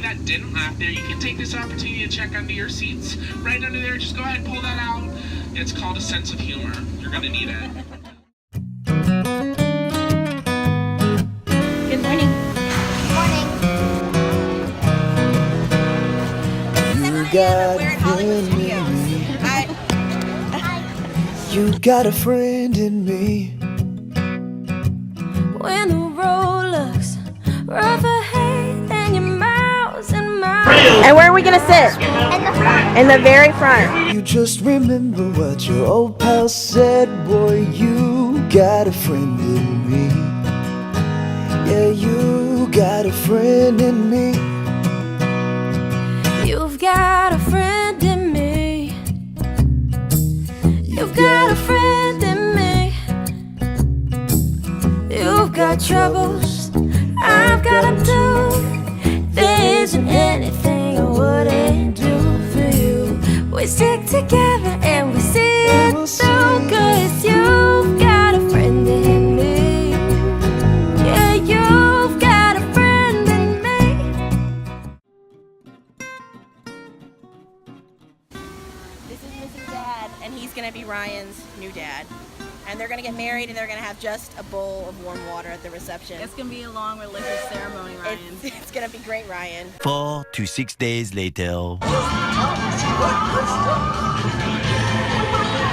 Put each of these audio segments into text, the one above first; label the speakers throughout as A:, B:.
A: That didn't laugh there, you can take this opportunity to check under your seats. Right under there, just go ahead and pull that out. It's called a sense of humor. You're gonna need it.
B: Good morning.
C: Good morning.
D: You got a friend in me. You got a friend in me.
E: When the road looks rough ahead and your miles and miles.
B: And where are we gonna sit?
C: In the front.
B: In the very front.
D: You just remember what your old pal said. Boy, you got a friend in me. Yeah, you got a friend in me.
E: You've got a friend in me. You've got a friend in me. You've got troubles, I've got them too. There isn't anything I wouldn't do for you. We stick together and we see it through, 'cause you've got a friend in me. Yeah, you've got a friend in me.
B: This is Mrs. Dad, and he's gonna be Ryan's new dad. And they're gonna get married, and they're gonna have just a bowl of warm water at the reception.
F: It's gonna be a long religious ceremony, Ryan.
B: It's gonna be great, Ryan.
G: 4 to 6 days later.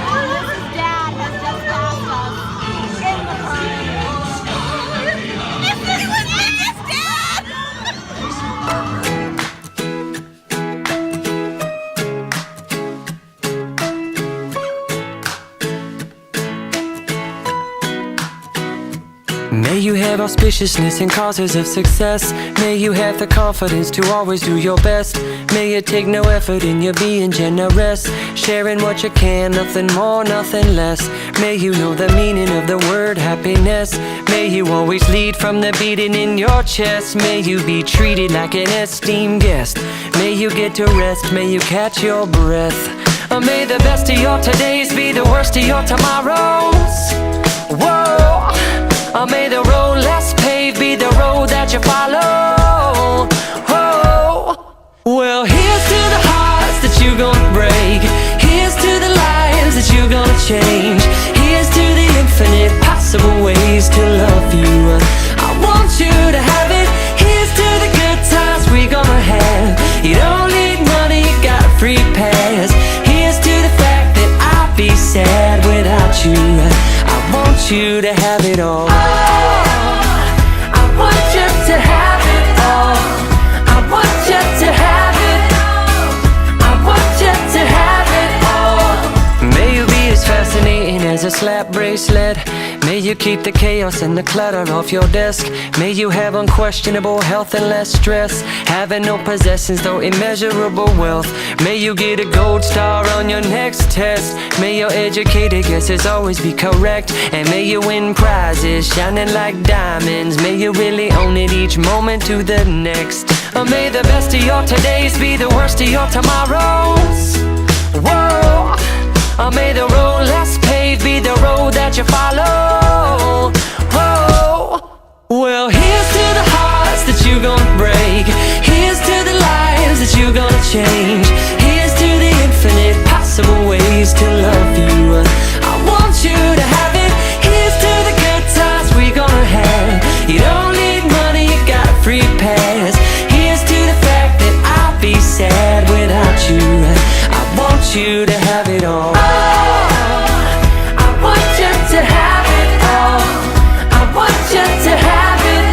C: Mrs. Dad has just passed us in the front. This is Mrs. Dad!
H: May you have auspiciousness and causes of success. May you have the confidence to always do your best. May you take no effort in your being generous, sharing what you can, nothing more, nothing less. May you know the meaning of the word happiness. May you always lead from the beating in your chest. May you be treated like an esteemed guest. May you get to rest, may you catch your breath. May the best of your todays be the worst of your tomorrows. Whoa. May the road less paved be the road that you follow. Oh. Well, here's to the hearts that you're gonna break. Here's to the lives that you're gonna change. Here's to the infinite possible ways to love you. I want you to have it. Here's to the good times we're gonna have. You don't need money, you got a free pass. Here's to the fact that I'd be sad without you. I want you to have it all. I want you to have it all. I want you to have it. I want you to have it all. May you be as fascinating as a slap bracelet. May you keep the chaos and the clutter off your desk. May you have unquestionable health and less stress. Having no possessions though immeasurable wealth. May you get a gold star on your next test. May your educated guesses always be correct. And may you win prizes shining like diamonds. May you really own it each moment to the next. May the best of your todays be the worst of your tomorrows. Whoa. May the road less paved be the road that you follow. Whoa. change. Here's to the infinite possible ways to love you. I want you to have it. Here's to the good times we gonna have. You don't need money, you got a free pass. Here's to the fact that I'll be sad without you. I want you to have it all. I want you to have it all. I want you to have it.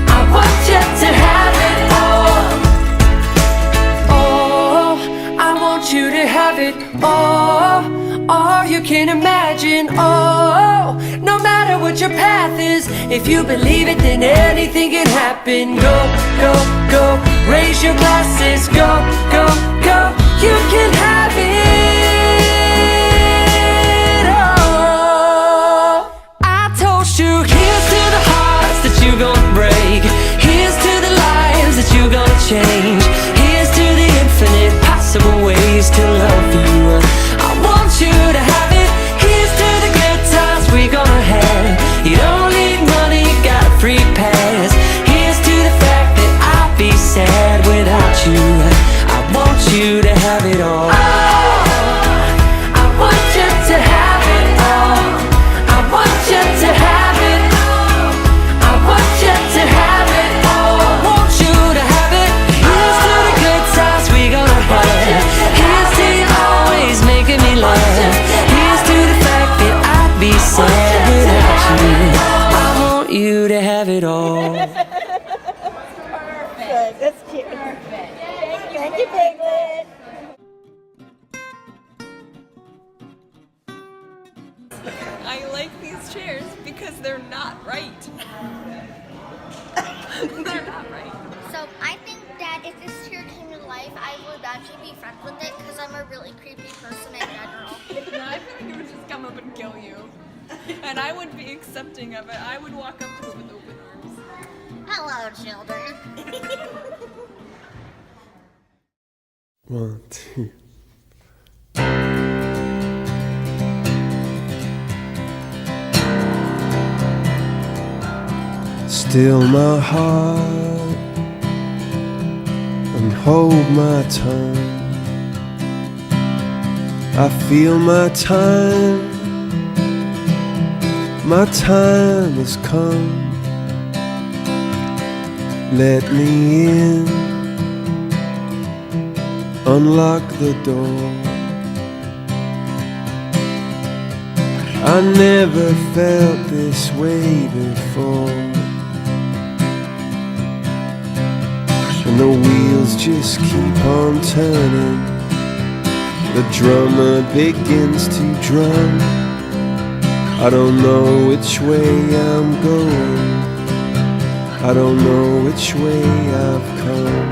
H: I want you to have it all. Oh, I want you to have it all. All you can imagine. Oh, no matter what your path is, if you believe it, then anything can happen. Go, go, go. Raise your glasses. Go, go, go. You can have it all. I toast you. Here's to the hearts that you gon' break. Here's to the lives that you gon' change. Here's to the infinite possible ways to love you. I want you to have it. Here's to the good times we gonna have. You don't need money, you got a free pass. Here's to the fact that I'll be sad without you. I want you to have it all. I want you to have it all. I want you to have it. I want you to have it all. I want you to have it. Here's to the good times we gonna have. Here's to you always making me laugh. Here's to the fact that I'd be sad without you. I want you to have it all.
B: Good, that's cute. Perfect. Thank you, Piglet.
F: I like these chairs because they're not right. They're not right.
C: So I think that if this chair came to life, I would actually be friends with it because I'm a really creepy person in general.
F: No, I feel like it would just come up and kill you. And I would be accepting of it. I would walk up to it with open arms.
C: Hello, children.
I: 1, 2. Still my heart and hold my tongue. I feel my time has come. Let me in, unlock the door. I never felt this way before. And the wheels just keep on turning. The drummer begins to drum. I don't know which way I'm going. I don't know which way I've come.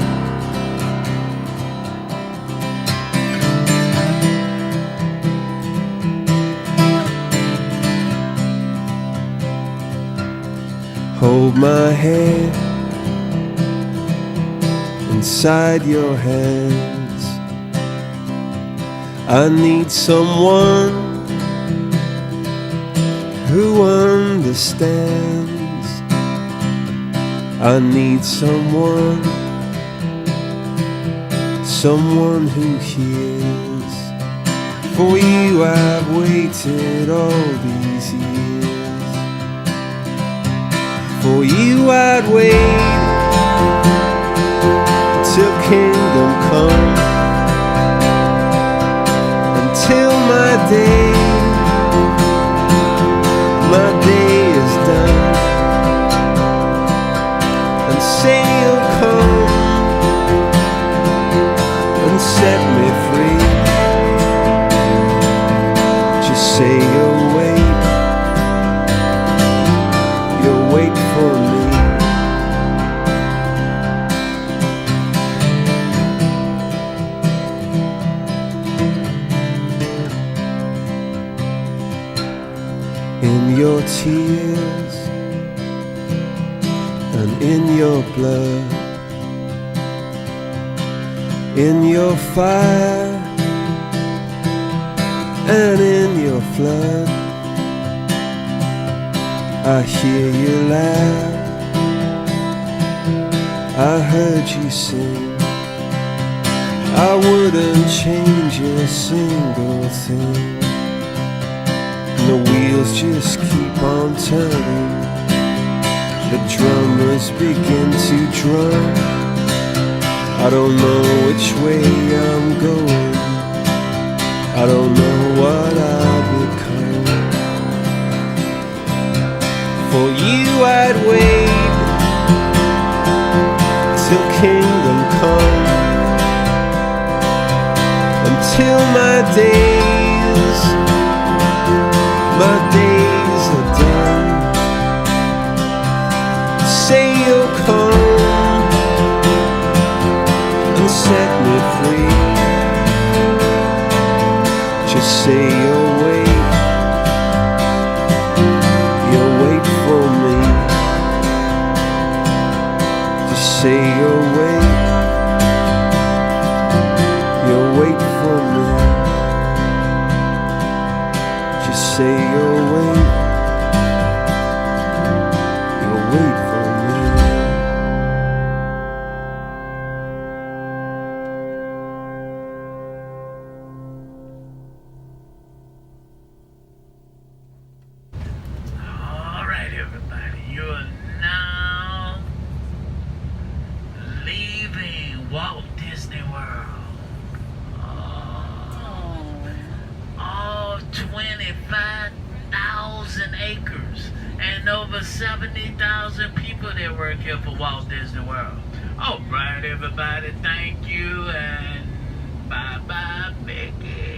I: Hold my head inside your hands. I need someone who understands. I need someone who hears. For you I've waited all these years. For you I'd wait till kingdom come, until my day is done, and say you'll come and set me free. Just say you'll wait for me. In your tears and in your blood, in your fire and in your flood, I hear you laugh, I heard you sing. I wouldn't change a single thing. The wheels just keep on turning. The drummers begin to drum. I don't know which way I'm going. I don't know what I'll become. For you I'd wait till kingdom come, until my days are done. Say you'll come and set me free. Just say you'll wait for me. Just say you'll wait for me. Just say you'll wait for me.
J: All right, everybody, you are now leaving Walt Disney World. All 25,000 acres and over 70,000 people that work here for Walt Disney World. All right, everybody, thank you, and bye-bye, Becky.